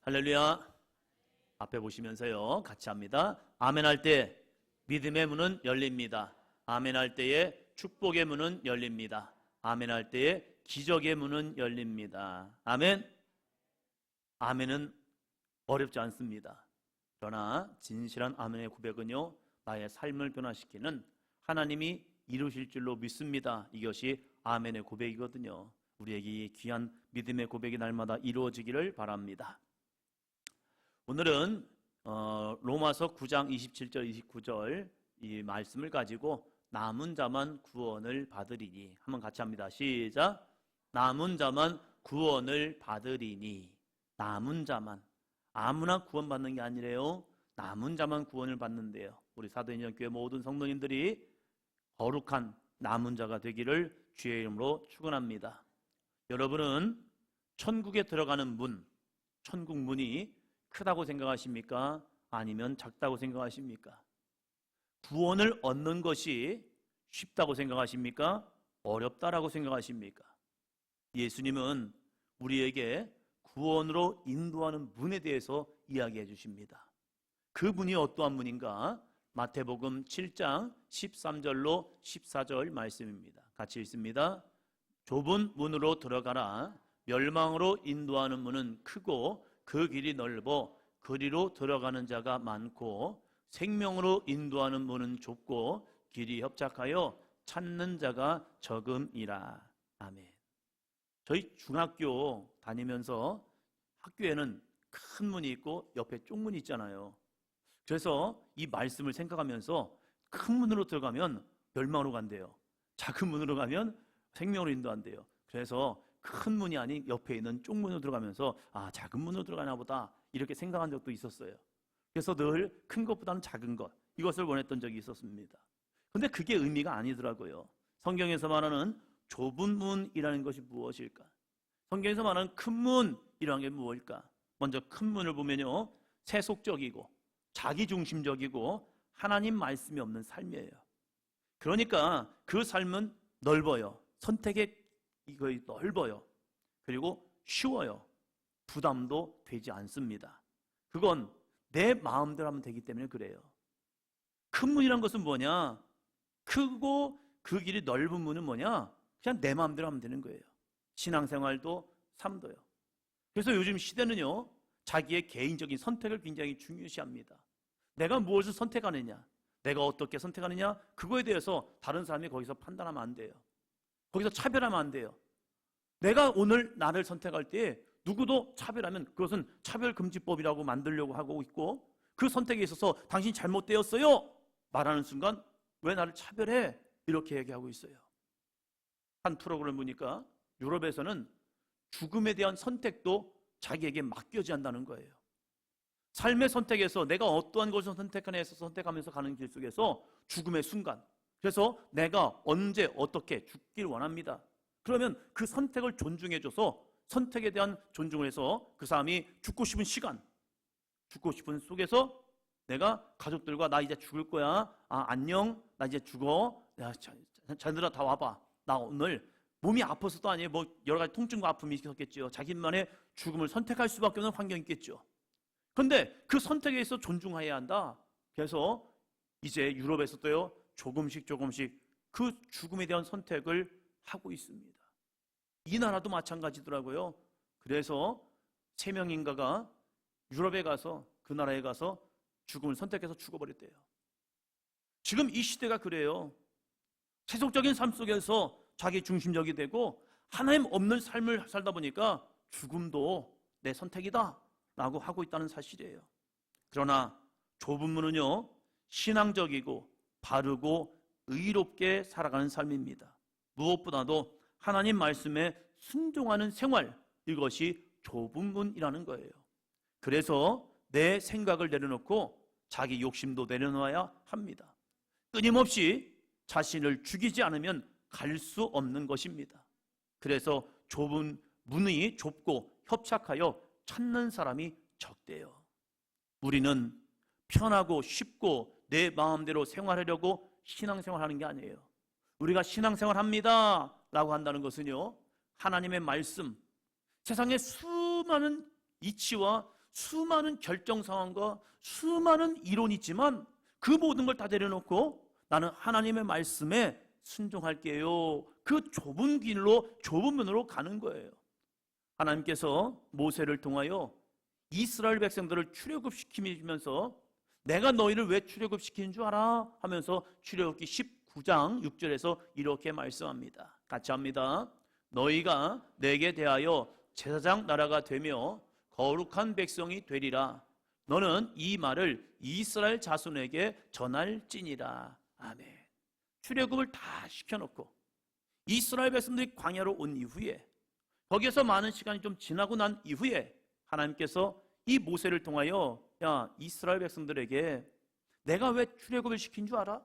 할렐루야. 앞에 보시면서요, 같이 합니다. 아멘 할 때 믿음의 문은 열립니다. 아멘 할 때에 축복의 문은 열립니다. 아멘 할 때에 기적의 문은 열립니다. 아멘. 아멘은 어렵지 않습니다. 그러나 진실한 아멘의 고백은요, 나의 삶을 변화시키는 하나님이 이루실 줄로 믿습니다. 이것이 아멘의 고백이거든요. 우리에게 이 귀한 믿음의 고백이 날마다 이루어지기를 바랍니다. 오늘은 로마서 9장 27절 29절 이 말씀을 가지고 남은 자만 구원을 받으리니, 한번 같이 합니다. 시작. 남은 자만 구원을 받으리니. 남은 자만, 아무나 구원받는 게 아니래요. 남은 자만 구원을 받는데요. 우리 사도행전 교회 모든 성도님들이 거룩한 남은 자가 되기를 주의 이름으로 축원합니다. 여러분은 천국에 들어가는 문, 천국 문이 크다고 생각하십니까? 아니면 작다고 생각하십니까? 구원을 얻는 것이 쉽다고 생각하십니까? 어렵다라고 생각하십니까? 예수님은 우리에게 구원으로 인도하는 문에 대해서 이야기해 주십니다. 그 문이 어떠한 문인가? 마태복음 7장 13절로 14절 말씀입니다. 같이 읽습니다. 좁은 문으로 들어가라. 멸망으로 인도하는 문은 크고 그 길이 넓어 그리로 들어가는 자가 많고, 생명으로 인도하는 문은 좁고 길이 협착하여 찾는 자가 적음이라. 아멘. 저희 중학교 다니면서 학교에는 큰 문이 있고 옆에 쪽문이 있잖아요. 그래서 이 말씀을 생각하면서 큰 문으로 들어가면 멸망으로 간대요. 작은 문으로 가면 생명으로 인도한대요. 그래서 큰 문이 아닌 옆에 있는 쪽문으로 들어가면서 작은 문으로 들어가나 보다 이렇게 생각한 적도 있었어요. 그래서 늘 큰 것보다는 작은 것, 이것을 원했던 적이 있었습니다. 그런데 그게 의미가 아니더라고요. 성경에서 말하는 좁은 문이라는 것이 무엇일까? 성경에서 말하는 큰 문이라는 게 무엇일까? 먼저 큰 문을 보면요, 세속적이고 자기중심적이고 하나님 말씀이 없는 삶이에요. 그러니까 그 삶은 넓어요. 선택의 이거 넓어요. 그리고 쉬워요. 부담도 되지 않습니다. 그건 내 마음대로 하면 되기 때문에 그래요. 큰 문이란 것은 뭐냐? 크고 그 길이 넓은 문은 뭐냐? 그냥 내 마음대로 하면 되는 거예요. 신앙생활도 삶도요. 그래서 요즘 시대는요, 자기의 개인적인 선택을 굉장히 중요시합니다. 내가 무엇을 선택하느냐, 내가 어떻게 선택하느냐, 그거에 대해서 다른 사람이 거기서 판단하면 안 돼요. 거기서 차별하면 안 돼요. 내가 오늘 나를 선택할 때 누구도 차별하면 그것은 차별금지법이라고 만들려고 하고 있고, 그 선택에 있어서 당신 잘못되었어요 말하는 순간 왜 나를 차별해? 이렇게 얘기하고 있어요. 한 프로그램 보니까 유럽에서는 죽음에 대한 선택도 자기에게 맡겨져야 한다는 거예요. 삶의 선택에서 내가 어떠한 것을 선택하느냐에서 선택하면서 가는 길 속에서 죽음의 순간, 그래서 내가 언제 어떻게 죽길 원합니다. 그러면 그 선택을 존중해줘서 선택에 대한 존중을 해서 그 사람이 죽고 싶은 시간, 죽고 싶은 속에서 내가 가족들과 나 이제 죽을 거야, 안녕, 나 이제 죽어, 야, 자들아 다 와봐, 나 오늘 몸이 아파서도 아니에요, 뭐 여러 가지 통증과 아픔이 있었겠죠. 자기만의 죽음을 선택할 수밖에 없는 환경이 있겠죠. 그런데 그 선택에 있어 존중해야 한다. 그래서 이제 유럽에서도요, 조금씩 그 죽음에 대한 선택을 하고 있습니다. 이 나라도 마찬가지더라고요. 그래서 3명인가가 유럽에 가서, 그 나라에 가서 죽음을 선택해서 죽어버렸대요. 지금 이 시대가 그래요. 세속적인 삶 속에서 자기 중심적이 되고 하나님 없는 삶을 살다 보니까 죽음도 내 선택이다 라고 하고 있다는 사실이에요. 그러나 좁은 문은요, 신앙적이고 바르고 의롭게 살아가는 삶입니다. 무엇보다도 하나님 말씀에 순종하는 생활, 이것이 좁은 문이라는 거예요. 그래서 내 생각을 내려놓고 자기 욕심도 내려놓아야 합니다. 끊임없이 자신을 죽이지 않으면 갈 수 없는 것입니다. 그래서 좁은 문이 좁고 협착하여 찾는 사람이 적대요. 우리는 편하고 쉽고 내 마음대로 생활하려고 신앙생활하는 게 아니에요. 우리가 신앙생활합니다 라고 한다는 것은요, 하나님의 말씀, 세상에 수많은 이치와 수많은 결정 상황과 수많은 이론이 있지만 그 모든 걸 다 내려놓고 나는 하나님의 말씀에 순종할게요. 그 좁은 길로, 좁은 문으로 가는 거예요. 하나님께서 모세를 통하여 이스라엘 백성들을 출애굽시키면서 내가 너희를 왜 출애굽시키는 줄 알아? 하면서 출애굽기 19장 6절에서 이렇게 말씀합니다. 같이 합니다. 너희가 내게 대하여 제사장 나라가 되며 거룩한 백성이 되리라. 너는 이 말을 이스라엘 자손에게 전할지니라. 아멘. 출애굽을 다 시켜놓고 이스라엘 백성들이 광야로 온 이후에 거기에서 많은 시간이 좀 지나고 난 이후에 하나님께서 이 모세를 통하여 야, 이스라엘 백성들에게 내가 왜 출애굽을 시킨 줄 알아?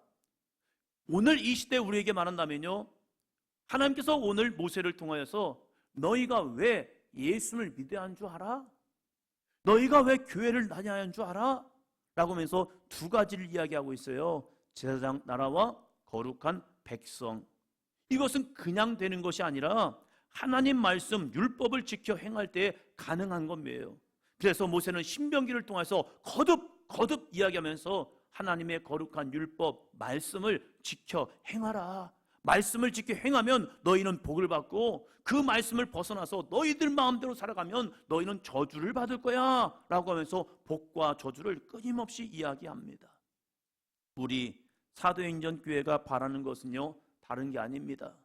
오늘 이 시대에 우리에게 말한다면요, 하나님께서 오늘 모세를 통하여서 너희가 왜 예수를 믿어야 하는 줄 알아? 너희가 왜 교회를 다녀야 하는 줄 알아? 라고 하면서 두 가지를 이야기하고 있어요. 제사장 나라와 거룩한 백성. 이것은 그냥 되는 것이 아니라 하나님 말씀 율법을 지켜 행할 때 가능한 겁니다. 그래서 모세는 신명기를 통해서 거듭 이야기하면서 하나님의 거룩한 율법 말씀을 지켜 행하라. 말씀을 지켜 행하면 너희는 복을 받고 그 말씀을 벗어나서 너희들 마음대로 살아가면 너희는 저주를 받을 거야 라고 하면서 복과 저주를 끊임없이 이야기합니다. 우리 사도행전 교회가 바라는 것은요, 다른 게 아닙니다.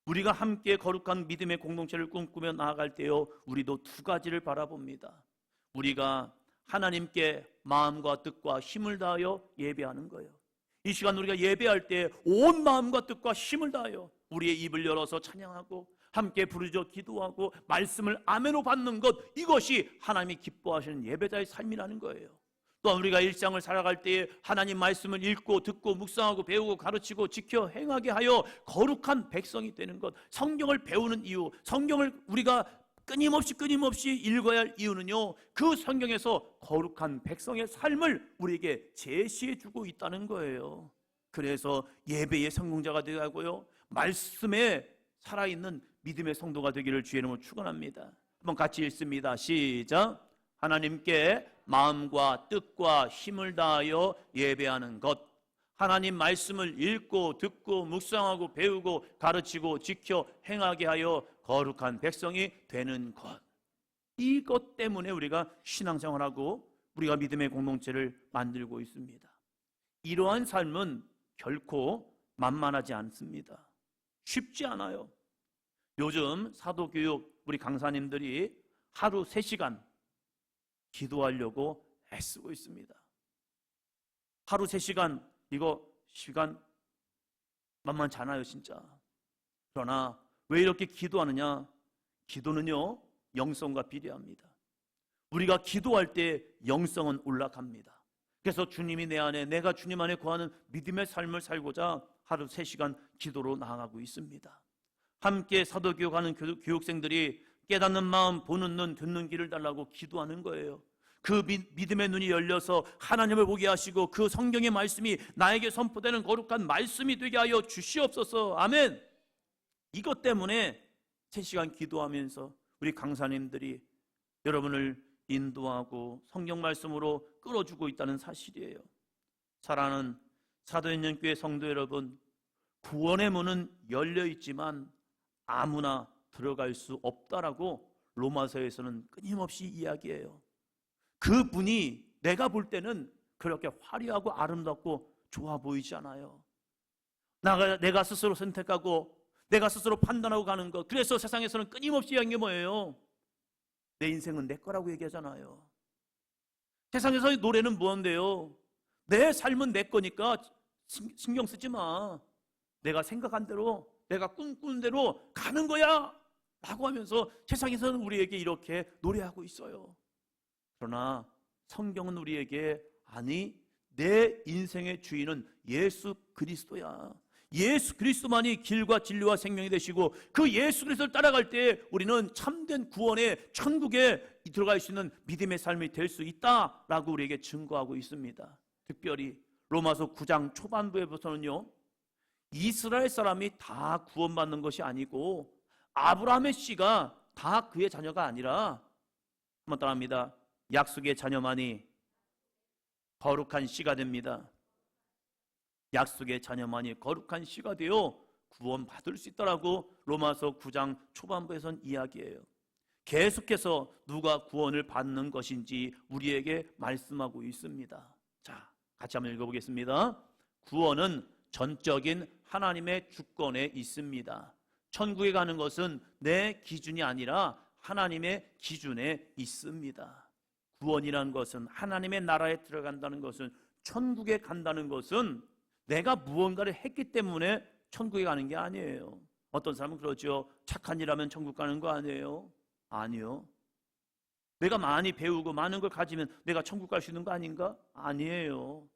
우리가 함께 거룩한 믿음의 공동체를 꿈꾸며 나아갈 때요, 우리도 두 가지를 바라봅니다. 우리가 하나님께 마음과 뜻과 힘을 다하여 예배하는 거예요. 이 시간 우리가 예배할 때 온 마음과 뜻과 힘을 다하여 우리의 입을 열어서 찬양하고 함께 부르짖어 기도하고 말씀을 아멘으로 받는 것, 이것이 하나님이 기뻐하시는 예배자의 삶이라는 거예요. 또한 우리가 일상을 살아갈 때에 하나님 말씀을 읽고 듣고 묵상하고 배우고 가르치고 지켜 행하게 하여 거룩한 백성이 되는 것, 성경을 배우는 이유, 성경을 우리가 끊임없이 읽어야 할 이유는요, 그 성경에서 거룩한 백성의 삶을 우리에게 제시해 주고 있다는 거예요. 그래서 예배의 성공자가 되게 하고요, 말씀에 살아있는 믿음의 성도가 되기를 주의 이름으로 축원합니다. 한번 같이 읽습니다. 시작. 하나님께 마음과 뜻과 힘을 다하여 예배하는 것, 하나님 말씀을 읽고 듣고 묵상하고 배우고 가르치고 지켜 행하게 하여 거룩한 백성이 되는 것. 이것 때문에 우리가 신앙생활하고 우리가 믿음의 공동체를 만들고 있습니다. 이러한 삶은 결코 만만하지 않습니다. 쉽지 않아요. 요즘 사도교육 우리 강사님들이 하루 3시간 기도하려고 애쓰고 있습니다. 하루 3시간, 이거 시간 만만치 않아요, 진짜. 그러나 왜 이렇게 기도하느냐? 기도는요, 영성과 비례합니다. 우리가 기도할 때 영성은 올라갑니다. 그래서 주님이 내 안에, 내가 주님 안에 거하는 믿음의 삶을 살고자 하루 3시간 기도로 나아가고 있습니다. 함께 사도교육하는 교육생들이 깨닫는 마음, 보는 눈, 듣는 귀를 달라고 기도하는 거예요. 그 믿음의 눈이 열려서 하나님을 보게 하시고 그 성경의 말씀이 나에게 선포되는 거룩한 말씀이 되게 하여 주시옵소서. 아멘. 이것 때문에 3시간 기도하면서 우리 강사님들이 여러분을 인도하고 성경 말씀으로 끌어주고 있다는 사실이에요. 사랑하는 사도행전 교회 성도 여러분, 구원의 문은 열려 있지만 아무나 들어갈 수 없다라고 로마서에서는 끊임없이 이야기해요. 그 문이 내가 볼 때는 그렇게 화려하고 아름답고 좋아 보이지 않아요. 내가 스스로 선택하고 내가 스스로 판단하고 가는 것. 그래서 세상에서는 끊임없이 이야기한 게 뭐예요? 내 인생은 내 거라고 얘기하잖아요. 세상에서의 노래는 뭔데요? 내 삶은 내 거니까 신경 쓰지 마. 내가 생각한 대로, 내가 꿈꾸는 대로 가는 거야 라고 하면서 세상에서는 우리에게 이렇게 노래하고 있어요. 그러나 성경은 우리에게 아니, 내 인생의 주인은 예수 그리스도야. 예수 그리스도만이 길과 진리와 생명이 되시고 그 예수 그리스도를 따라갈 때 우리는 참된 구원의 천국에 들어갈 수 있는 믿음의 삶이 될 수 있다라고 우리에게 증거하고 있습니다. 특별히 로마서 9장 초반부에부터는요, 이스라엘 사람이 다 구원받는 것이 아니고 아브라함의 씨가 다 그의 자녀가 아니라, 한번 따라합니다. 약속의 자녀만이 거룩한 씨가 됩니다. 약속의 자녀만이 거룩한 씨가 되어 구원받을 수 있다라고 로마서 9장 초반부에선 이야기해요. 계속해서 누가 구원을 받는 것인지 우리에게 말씀하고 있습니다. 자, 같이 한번 읽어보겠습니다. 구원은 전적인 하나님의 주권에 있습니다. 천국에 가는 것은 내 기준이 아니라 하나님의 기준에 있습니다. 구원이라는 것은, 하나님의 나라에 들어간다는 것은, 천국에 간다는 것은 내가 무언가를 했기 때문에 천국에 가는 게 아니에요. 어떤 사람은 그러죠. 착한 일 하면 천국 가는 거 아니에요? 아니요. 내가 많이 배우고 많은 걸 가지면 내가 천국 갈 수 있는 거 아닌가? 아니에요.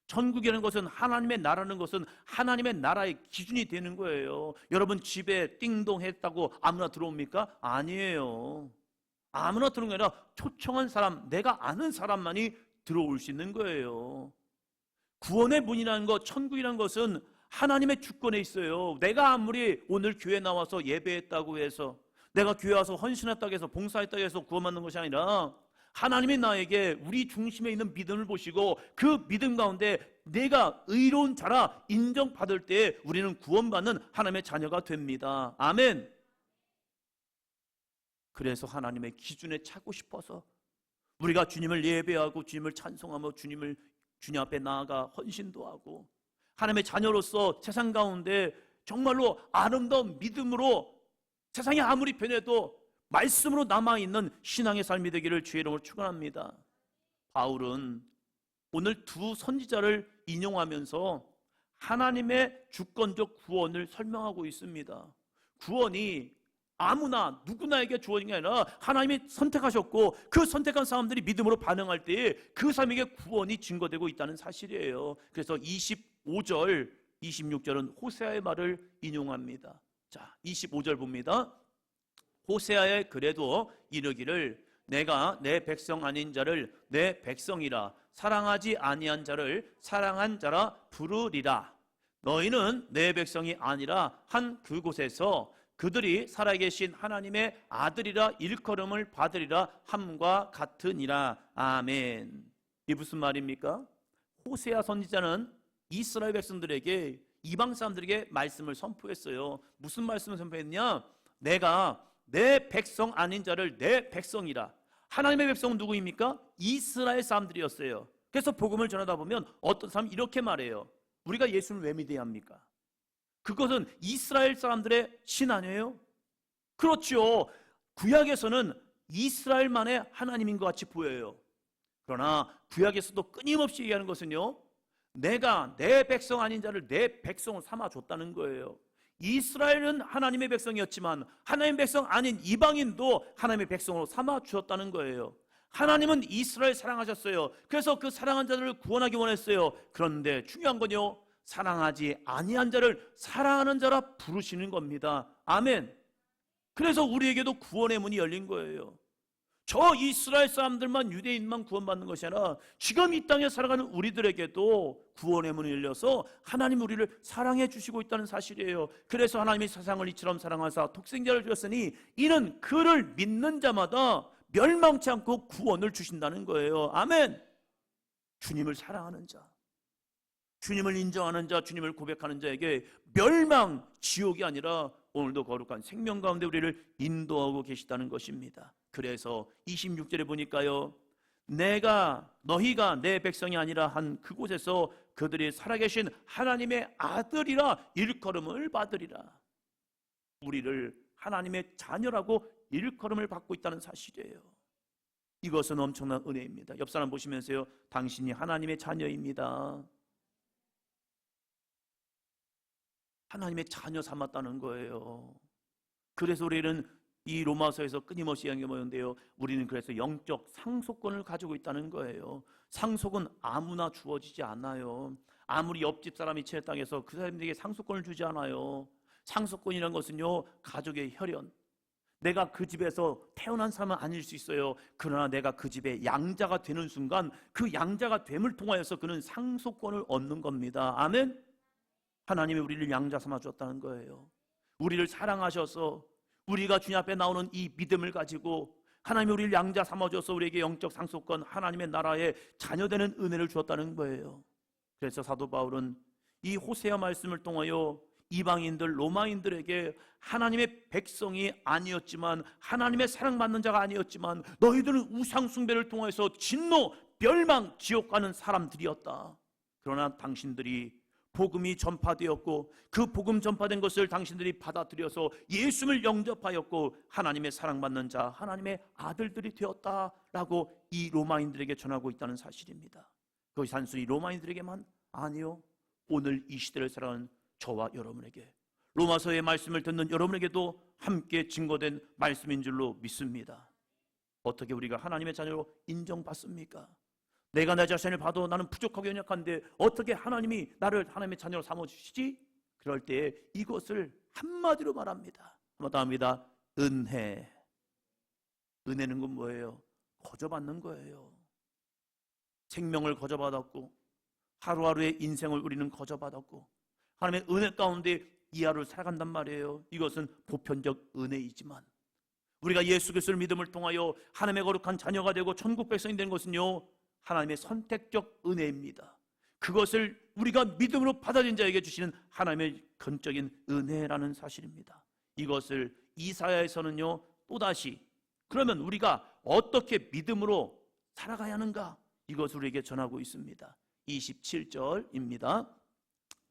천국이라는 것은, 하나님의 나라는 것은 하나님의 나라의 기준이 되는 거예요. 여러분 집에 띵동 했다고 아무나 들어옵니까? 아니에요. 아무나 들어오는 게 아니라 초청한 사람, 내가 아는 사람만이 들어올 수 있는 거예요. 구원의 문이라는 것, 천국이라는 것은 하나님의 주권에 있어요. 내가 아무리 오늘 교회 나와서 예배했다고 해서, 내가 교회 와서 헌신했다고 해서, 봉사했다고 해서 구원받는 것이 아니라 하나님이 나에게 우리 중심에 있는 믿음을 보시고 그 믿음 가운데 내가 의로운 자라 인정받을 때 우리는 구원받는 하나님의 자녀가 됩니다. 아멘. 그래서 하나님의 기준에 차고 싶어서 우리가 주님을 예배하고 주님을 찬송하며 주님 앞에 나아가 헌신도 하고 하나님의 자녀로서 세상 가운데 정말로 아름다운 믿음으로 세상이 아무리 변해도 말씀으로 남아있는 신앙의 삶이 되기를 주의 이름으로 축원합니다. 바울은 오늘 두 선지자를 인용하면서 하나님의 주권적 구원을 설명하고 있습니다. 구원이 아무나 누구나에게 주어진 게 아니라 하나님이 선택하셨고 그 선택한 사람들이 믿음으로 반응할 때에 그 사람에게 구원이 증거되고 있다는 사실이에요. 그래서 25절, 26절은 호세아의 말을 인용합니다. 자, 25절 봅니다. 호세아의 글에도 이르기를 내가 내 백성 아닌 자를 내 백성이라 사랑하지 아니한 자를 사랑한 자라 부르리라. 너희는 내 백성이 아니라 한 그곳에서 그들이 살아계신 하나님의 아들이라 일컬음을 받으리라 함과 같으니라. 아멘. 이게 무슨 말입니까? 호세아 선지자는 이스라엘 백성들에게, 이방 사람들에게 말씀을 선포했어요. 무슨 말씀을 선포했냐? 내가 내 백성 아닌 자를 내 백성이라. 하나님의 백성은 누구입니까? 이스라엘 사람들이었어요. 그래서 복음을 전하다 보면 어떤 사람이 이렇게 말해요. 우리가 예수를 왜 믿어야 합니까? 그것은 이스라엘 사람들의 신 아니에요? 그렇죠. 구약에서는 이스라엘만의 하나님인 것 같이 보여요. 그러나 구약에서도 끊임없이 얘기하는 것은요, 내가 내 백성 아닌 자를 내 백성으로 삼아줬다는 거예요. 이스라엘은 하나님의 백성이었지만 하나님의 백성 아닌 이방인도 하나님의 백성으로 삼아주었다는 거예요. 하나님은 이스라엘 사랑하셨어요. 그래서 그 사랑한 자들을 구원하기 원했어요. 그런데 중요한 건요, 사랑하지 아니한 자를 사랑하는 자라 부르시는 겁니다. 아멘. 그래서 우리에게도 구원의 문이 열린 거예요. 저 이스라엘 사람들만, 유대인만 구원받는 것이 아니라 지금 이 땅에 살아가는 우리들에게도 구원의 문이 열려서 하나님 우리를 사랑해 주시고 있다는 사실이에요. 그래서 하나님이 세상을 이처럼 사랑하사 독생자를 주셨으니 이는 그를 믿는 자마다 멸망치 않고 구원을 주신다는 거예요. 아멘. 주님을 사랑하는 자, 주님을 인정하는 자, 주님을 고백하는 자에게 멸망, 지옥이 아니라 오늘도 거룩한 생명 가운데 우리를 인도하고 계시다는 것입니다. 그래서 26절에 보니까요, 너희가 내 백성이 아니라 한 그곳에서 그들이 살아계신 하나님의 아들이라 일컬음을 받으리라. 우리를 하나님의 자녀라고 일컬음을 받고 있다는 사실이에요. 이것은 엄청난 은혜입니다. 옆 사람 보시면서요, 당신이 하나님의 자녀입니다. 하나님의 자녀 삼았다는 거예요. 그래서 우리는 이 로마서에서 끊임없이 이야기가 뭐였는데요, 우리는 그래서 영적 상속권을 가지고 있다는 거예요. 상속은 아무나 주어지지 않아요. 아무리 옆집 사람이 제 땅에서 그 사람들에게 상속권을 주지 않아요. 상속권이라는 것은요, 가족의 혈연, 내가 그 집에서 태어난 사람은 아닐 수 있어요. 그러나 내가 그 집의 양자가 되는 순간 그 양자가 됨을 통하여서 그는 상속권을 얻는 겁니다. 아멘. 하나님이 우리를 양자 삼아 주었다는 거예요. 우리를 사랑하셔서 우리가 주님 앞에 나오는 이 믿음을 가지고 하나님이 우리를 양자 삼아줘서 우리에게 영적 상속권, 하나님의 나라의 자녀되는 은혜를 주었다는 거예요. 그래서 사도 바울은 이 호세아 말씀을 통하여 이방인들, 로마인들에게 하나님의 백성이 아니었지만, 하나님의 사랑받는 자가 아니었지만, 너희들은 우상 숭배를 통해서 진노, 멸망, 지옥 가는 사람들이었다. 그러나 당신들이 복음이 전파되었고, 그 복음 전파된 것을 당신들이 받아들여서 예수를 영접하였고, 하나님의 사랑받는 자, 하나님의 아들들이 되었다라고 이 로마인들에게 전하고 있다는 사실입니다. 그것이 단순히 로마인들에게만 아니요, 오늘 이 시대를 살아가는 저와 여러분에게, 로마서의 말씀을 듣는 여러분에게도 함께 증거된 말씀인 줄로 믿습니다. 어떻게 우리가 하나님의 자녀로 인정받습니까? 내가 내 자신을 봐도 나는 부족하고 연약한데 어떻게 하나님이 나를 하나님의 자녀로 삼아주시지? 그럴 때 이것을 한마디로 말합니다. 한마디로 합니다. 은혜. 은혜는 건 뭐예요? 거저받는 거예요. 생명을 거저받았고, 하루하루의 인생을 우리는 거저받았고, 하나님의 은혜 가운데 이 하루를 살아간단 말이에요. 이것은 보편적 은혜이지만, 우리가 예수 그리스도를 믿음을 통하여 하나님의 거룩한 자녀가 되고 천국 백성이 된 것은요, 하나님의 선택적 은혜입니다. 그것을 우리가 믿음으로 받아들인 자에게 주시는 하나님의 근적인 은혜라는 사실입니다. 이것을 이사야에서는요, 또다시 그러면 우리가 어떻게 믿음으로 살아가야 하는가, 이것을 우리에게 전하고 있습니다. 27절입니다.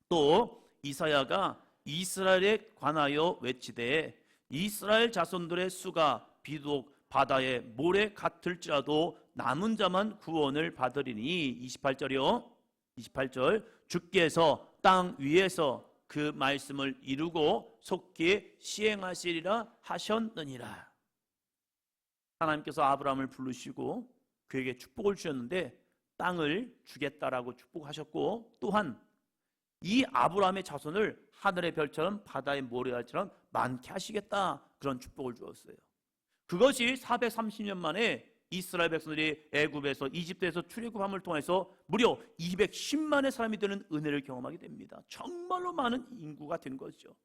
또 이사야가 이스라엘에 관하여 외치되 이스라엘 자손들의 수가 비록 바다의 모래 같을지라도 남은 자만 구원을 받으리니. 28절이요. 28절. 주께서 땅 위에서 그 말씀을 이루고 속히 시행하시리라 하셨느니라. 하나님께서 아브라함을 부르시고 그에게 축복을 주셨는데 땅을 주겠다라고 축복하셨고, 또한 이 아브라함의 자손을 하늘의 별처럼 바다의 모래알처럼 많게 하시겠다, 그런 축복을 주었어요. 그것이 430년 만에 이스라엘 백성들이 애굽에서, 이집트에서 출애굽함을 통해서 무려 210만의 사람이 되는 은혜를 경험하게 됩니다. 정말로 많은 인구가 된 거죠.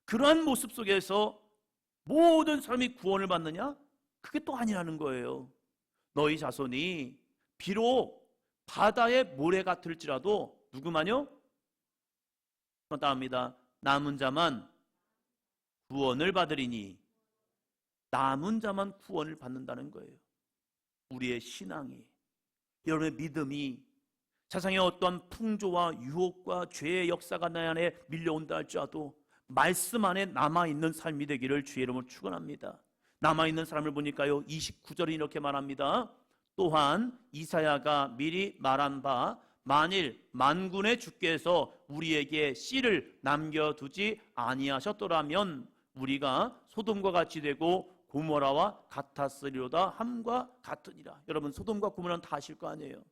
그러한 모습 속에서 모든 사람이 구원을 받느냐? 그게 또 아니라는 거예요. 너희 자손이 비록 바다의 모래 같을지라도 누구만요? 따합니다. 남은 자만 구원을 받으리니. 남은 자만 구원을 받는다는 거예요. 우리의 신앙이, 여러분의 믿음이 세상의 어떤 풍조와 유혹과 죄의 역사가 내 안에 밀려온다 할지라도 말씀 안에 남아있는 삶이 되기를 주의 이름으로 축원합니다. 남아있는 사람을 보니까요, 29절이 이렇게 말합니다. 또한 이사야가 미리 말한 바 만일 만군의 주께서 우리에게 씨를 남겨두지 아니하셨더라면 우리가 소돔과 같이 되고 고모라와 같았으리로다 함과 같으니라. 여러분, 소돔과 고모라는 다 아실 거 아니에요.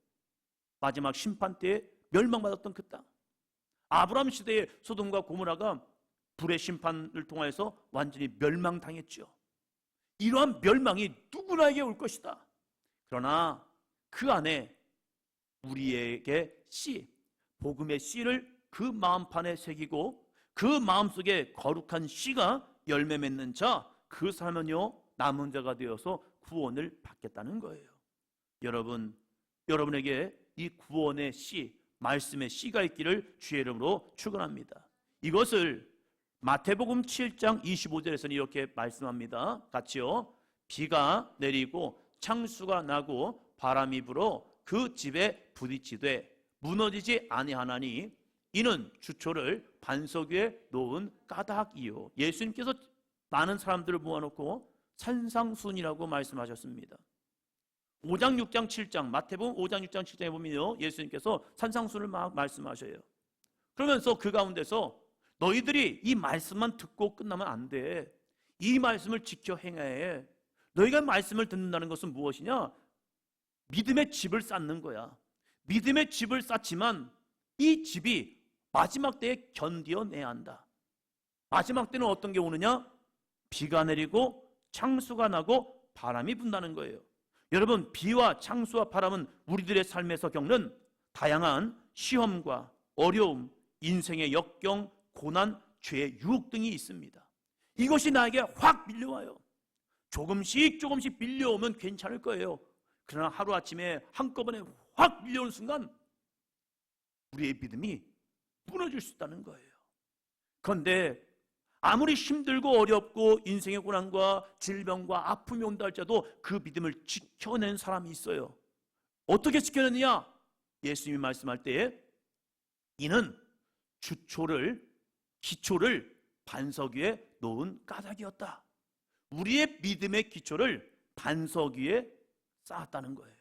마지막 심판 때에 멸망받았던 그 땅, 아브라함 시대에 소돔과 고모라가 불의 심판을 통해서 완전히 멸망당했죠. 이러한 멸망이 누구나에게 올 것이다. 그러나 그 안에 우리에게 씨, 복음의 씨를 그 마음판에 새기고 그 마음속에 거룩한 씨가 열매 맺는 자, 그 사람은요, 남은 자가 되어서 구원을 받겠다는 거예요. 여러분에게 이 구원의 씨, 말씀의 씨가 있기를 주의 이름으로 축원합니다. 이것을 마태복음 7장 25절에서는 이렇게 말씀합니다. 같이요. 비가 내리고 창수가 나고 바람이 불어 그 집에 부딪히되 무너지지 아니하나니 이는 주초를 반석 위에 놓은 까닭이요. 예수님께서 많은 사람들을 모아놓고 산상순이라고 말씀하셨습니다. 5장, 6장, 7장, 마태복음 5장, 6장, 7장에 보면요, 예수님께서 산상순을 막 말씀하셔요. 그러면서 그 가운데서 너희들이 이 말씀만 듣고 끝나면 안 돼. 이 말씀을 지켜 행해야 해. 너희가 말씀을 듣는다는 것은 무엇이냐? 믿음의 집을 쌓는 거야. 믿음의 집을 쌓지만 이 집이 마지막 때에 견디어내야 한다. 마지막 때는 어떤 게 오느냐? 비가 내리고 창수가 나고 바람이 분다는 거예요. 여러분, 비와 창수와 바람은 우리들의 삶에서 겪는 다양한 시험과 어려움, 인생의 역경, 고난, 죄, 유혹 등이 있습니다. 이것이 나에게 확 밀려와요. 조금씩 조금씩 밀려오면 괜찮을 거예요. 그러나 하루아침에 한꺼번에 확 밀려오는 순간 우리의 믿음이 무너질 수 있다는 거예요. 그런데 아무리 힘들고 어렵고 인생의 고난과 질병과 아픔이 온다 할지라도 그 믿음을 지켜낸 사람이 있어요. 어떻게 지켜냈느냐? 예수님이 말씀할 때에 이는 기초를 반석 위에 놓은 까닭이었다. 우리의 믿음의 기초를 반석 위에 쌓았다는 거예요.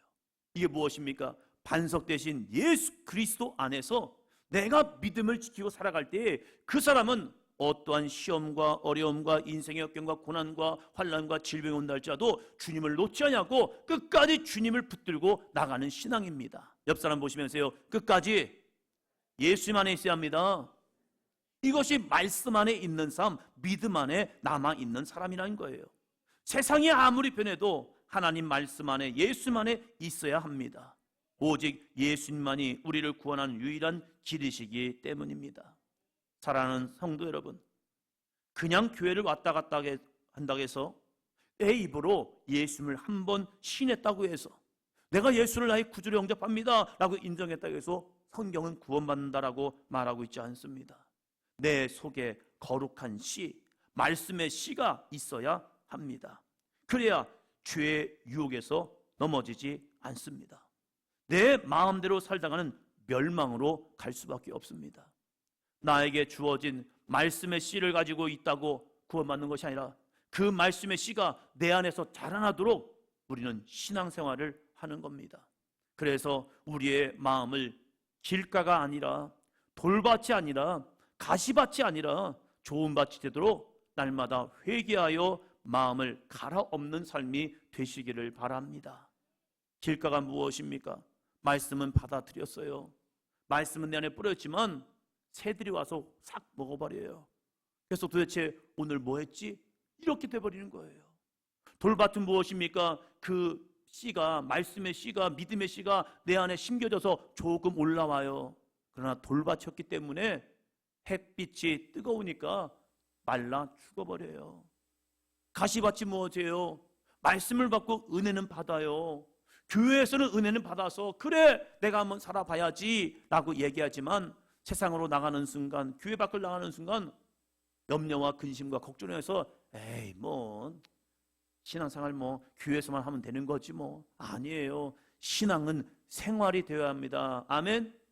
이게 무엇입니까? 반석 대신 예수 그리스도 안에서 내가 믿음을 지키고 살아갈 때에 그 사람은 어떠한 시험과 어려움과 인생의 역경과 고난과 환난과 질병이 온다 할지라도 주님을 놓지 않냐고 끝까지 주님을 붙들고 나가는 신앙입니다. 옆 사람 보시면서요, 끝까지 예수님 안에 있어야 합니다. 이것이 말씀 안에 있는 삶, 믿음 안에 남아있는 사람이라는 거예요. 세상이 아무리 변해도 하나님 말씀 안에 예수님 안에 있어야 합니다. 오직 예수님만이 우리를 구원하는 유일한 길이시기 때문입니다. 사랑하는 성도 여러분, 그냥 교회를 왔다 갔다 한다고 해서 내 입으로 예수님을 한번 신했다고 해서 내가 예수를 나의 구주로 영접합니다 라고 인정했다고 해서 성경은 구원받는다라고 말하고 있지 않습니다. 내 속에 거룩한 씨, 말씀의 씨가 있어야 합니다. 그래야 죄의 유혹에서 넘어지지 않습니다. 내 마음대로 살다가는 멸망으로 갈 수밖에 없습니다. 나에게 주어진 말씀의 씨를 가지고 있다고 구원받는 것이 아니라 그 말씀의 씨가 내 안에서 자라나도록 우리는 신앙생활을 하는 겁니다. 그래서 우리의 마음을 길가가 아니라 돌밭이 아니라 가시밭이 아니라 좋은 밭이 되도록 날마다 회개하여 마음을 갈아엎는 삶이 되시기를 바랍니다. 길가가 무엇입니까? 말씀은 받아들였어요. 말씀은 내 안에 뿌렸지만 새들이 와서 싹 먹어버려요. 그래서 도대체 오늘 뭐 했지? 이렇게 돼버리는 거예요. 돌밭은 무엇입니까? 그 씨가, 말씀의 씨가, 믿음의 씨가 내 안에 심겨져서 조금 올라와요. 그러나 돌밭이었기 때문에 햇빛이 뜨거우니까 말라 죽어버려요. 가시밭이 무엇이에요? 말씀을 받고 은혜는 받아요. 교회에서는 은혜는 받아서 그래 내가 한번 살아봐야지 라고 얘기하지만 세상으로 나가는 순간, 교회 밖을 나가는 순간 염려와 근심과 걱정해서 에이 뭐 신앙생활 뭐 교회에서만 하면 되는 거지 뭐. 아니에요. 신앙은 생활이 되어야 합니다. 아멘.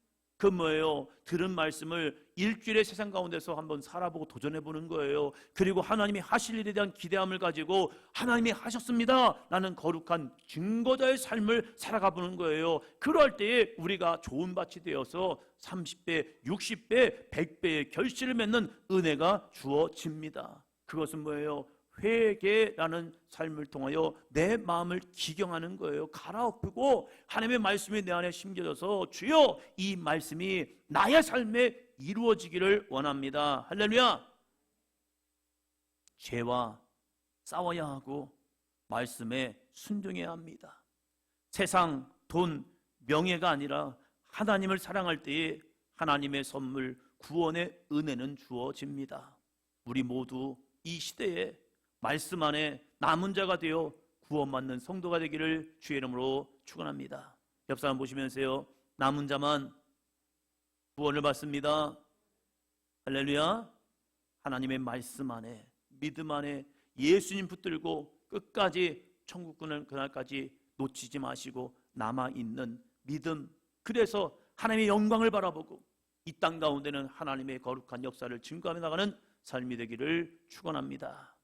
그 뭐예요? 들은 말씀을 일주일의 세상 가운데서 한번 살아보고 도전해보는 거예요. 그리고 하나님이 하실 일에 대한 기대함을 가지고 하나님이 하셨습니다 라는 거룩한 증거자의 삶을 살아가 보는 거예요. 그럴 때에 우리가 좋은 밭이 되어서 30배, 60배, 100배의 결실을 맺는 은혜가 주어집니다. 그것은 뭐예요? 회개라는 삶을 통하여 내 마음을 기경하는 거예요. 갈아엎고 하나님의 말씀이 내 안에 심겨져서 주여 이 말씀이 나의 삶에 이루어지기를 원합니다. 할렐루야. 죄와 싸워야 하고 말씀에 순종해야 합니다. 세상, 돈, 명예가 아니라 하나님을 사랑할 때에 하나님의 선물, 구원의 은혜는 주어집니다. 우리 모두 이 시대에 말씀 안에 남은 자가 되어 구원받는 성도가 되기를 주의 이름으로 축원합니다. 옆 사람 보시면서요, 남은 자만 구원을 받습니다. 할렐루야. 하나님의 말씀 안에, 믿음 안에 예수님 붙들고 끝까지 천국 가는 그날까지 놓치지 마시고 남아있는 믿음, 그래서 하나님의 영광을 바라보고 이 땅 가운데는 하나님의 거룩한 역사를 증거하며 나가는 삶이 되기를 축원합니다.